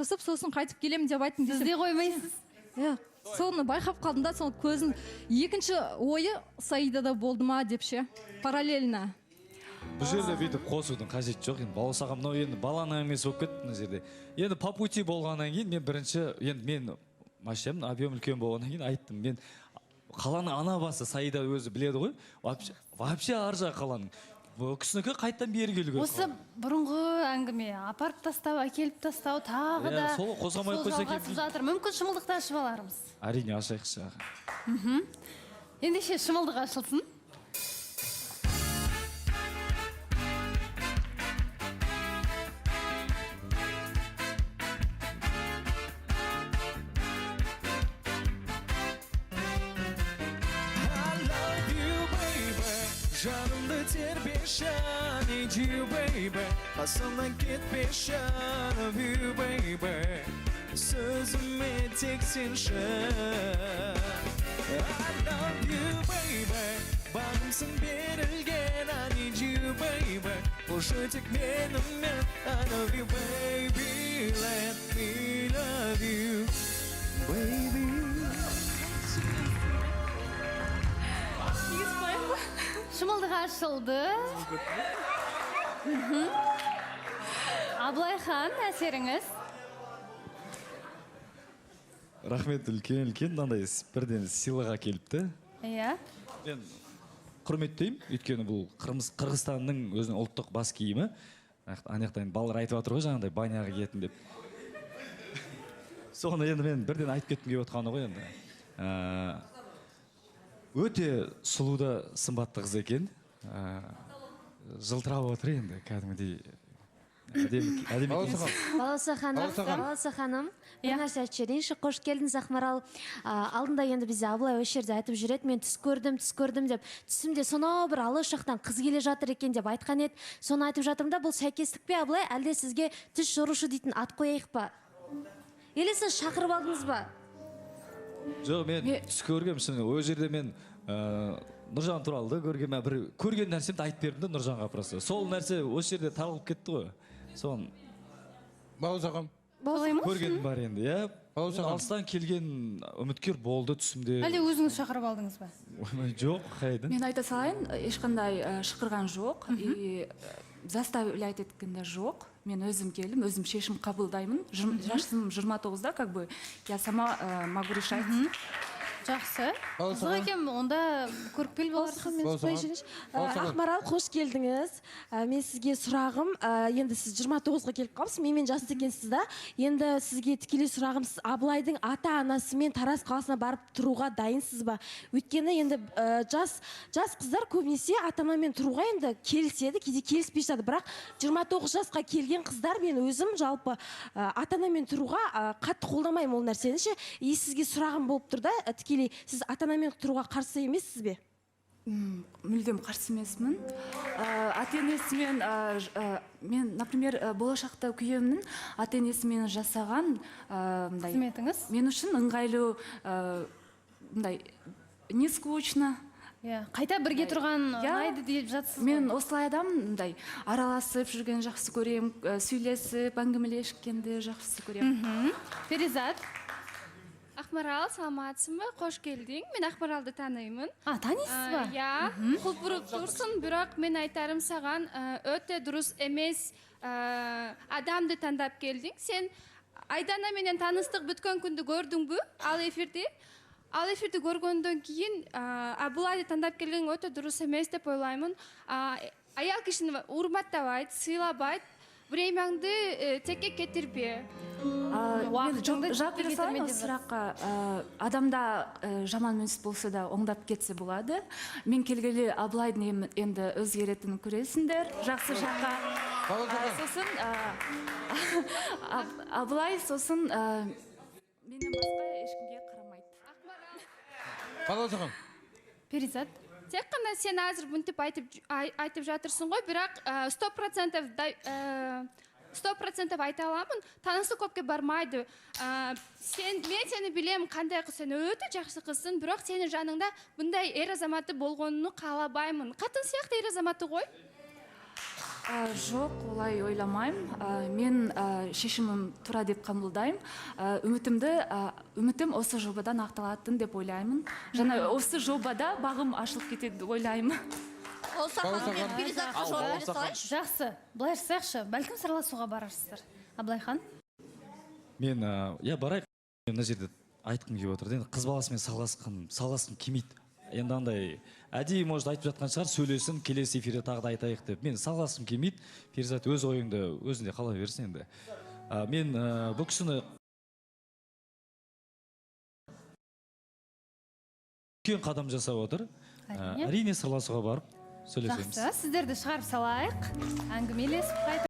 жасап сосын қайтып келемін деп айттым Сіз де қоймайсыз. иә соны байқап қалдым да соны көзін екінші ойы Саидада болды ма деп ше параллельно. Бұл жерде бүйтіп қосудың қажеті жоқ. Енді бауырсағым мынау енді баланың әңгімесі болып кетті мына жерде. Енді по пути болғаннан кейін мен бірінші енді мен машинамның объем үлкен болғаннан кейін айттым. Мен қаланың ана басы Саида өзі біледі ғой. Вообще ар жақ қаланың. Бұл кісінікі қайттан бері келу керек. Осы бұрынғы әңгіме апарып тастау, әкеліп тастау тағы да сол қозғамай қойса жалғасып жатыр. Мүмкін шымылдықты ашып алармыз. Әрине ашайықшы. Ендеше шымылдық ашылсын. Жанымды тербеші, I need you baby. Қасымнан кетпеші, I love you baby. Сөзіме тек сенші, I love you baby. Бағымсың берілген, I need you baby. Бұшы тек менімен, I love you baby. Let me love you baby. Шымылдық ашылды. Абылайхан, әсеріңіз? Рахмет үлкен мынандай бірден сыйлық келіпті. Иә. Мен құрметтеймін, өйткені бұл Қырғызстанның өзінің ұлттық бас киімі. Анаяқтан балалар айтып отыр ғой жаңағыдай баняға киетін деп. Соны енді мен бірден айтып кеткім келіп отқаны ғой енді. Өте сұлуда сымбатты қыз екен. Жылтырап отыр енді кәдімгідей. Балауса ханым, бір нәрсе айтып жіберейінші. Қош келдіңіз Ақмарал. Алдында енді бізде Абылай осы жерде айтып жүреді, мен түс көрдім деп. Түсімде сонау бір алыс жақтан қыз келе жатыр екен деп айтқан еді. Соны айтып жатырмын да, бұл сәйкестік пе Абылай, әлде сізге түс жорушы дейтін ат қояйық па? Или сіз шақырып алдыңыз ба? Жоқ, мен түс көргем, ол жерде мен Нұржан туралы көрген нәрсемді айтып бердім де Нұржанға просто. Сол нәрсе осы жерде таралып кетті ғой. Соны Бауырсағам. көргенім бар енді, иә? Алыстан келген үміткер болды түсімде. Әлде өзіңіз шақырып алдыңыз ба? Жоқ, қайдың. Мен айта салайын, ешқандай шықырған жоқ, заставлять еткен де жоқ. Мен өзім келдім, өзім шешім қабылдаймын. Жасым 29-да, как бы, я сама могу решать. Жақсы. Қызық екен, онда көріпкел боларсыз. Ақмарал, қош келдіңіз. Мен сізге сұрағым, енді сіз 29-ға келіп қалыпсыз, менімен жас екенсіз да. Енді сізге тікелей сұрағым, сіз Абылайдың ата-анасымен Тараз қаласына барып тұруға дайынсыз ба? Өйткені енді жас қыздар көбінесе ата-анамен тұруға енді келіседі, кейде келіспей жатады. Бірақ 29 жасқа келген қыздар, мен өзім жалпы ата-анамен тұруға қатты қолдамаймын ол нәрсені ше. Сізге сұрағым болып тұр да, тікелей сіз ата-анамен тұруға қарсы емессіз бе? Мүлдем қарсы емесмін. Ата-енесімен, мен, например, болашақта күйеуімнің ата-енесімен жасаған қызметіңіз мен үшін ыңғайлы, не скучно. Қайта бірге тұрған ұнайды деп жатсыз. Мен осылай адам араласып жүрген жақсы көрем, сөйлесіп, әңгімелескенді жақсы көрем. Перизат. Ақмарал, саламатсың ба? Қош келдің. Мен Ақмаралды танимын. Танисыз ба? Иә, құлпырып тұрсың, бірақ мен айтарым саған, өте дұрыс емес адамды таңдап келдің. Сен Айдана менен таныстық бүткөн күнді көрдің бі? Ал эфирде көргөндөн кейін Абылайды таңдап келген өте дұрыс емес деп ойлаймын. Аял кишини урматтабайт, сыйлабайт, времяңды текке кетирбе. Жауап бере салайын осы сұраққа. Адамда жаман мінез болса да оңдап кетсе болады. Мен келгелі Абылайдың енді өзгеретінін көресіңдер. Жақсы жаққа. Сосын Абылай сосын менен басқа ешкімге қарамайды. Балаусағам. Перизат. Тек қана сен азыр бұнтып айтып жатырсың ғой, бірақ 100% айта аламын, танысы көпке бармайды. Мен сені білем, қандай қыз, сен өте жақсы қызсың, бірақ сенің жаныңда бұндай ер азаматы болғанын қалабаймын. Қатын сияқты ер азаматы ғой? Жоқ, олай ойламаймын. Мен шешімім тура деп қабылдаймын. Үмітім осы жобадан ақталатын деп ойлаймын. Және осы жобада бағым ашылып кетеді деп ойлаймын. Олса ханым, мен перизатқа жауап бере салайыншы. Жақсы, былай жасайықшы, бәлкім сырласуға барарсыздар. Аблайхан? Мен барайық. Мына жерде айтқым келіп отыр. Енді қыз баласымен саласқым келмейді. Енді андай әдейі может айтып жатқан шығар, сөйлесін, келесі эфирде тағы да айтайық деп. Мен саласқым келмейді. Перизат өз ойыңды өзінде қала берсін енді. Мен бұл кісіні үлкен қадам жасап отыр. Әрине сырласуға барып сөйлесеміз. Жақсы, сіздерді шығарып салайық. Әңгімелесіп қайтып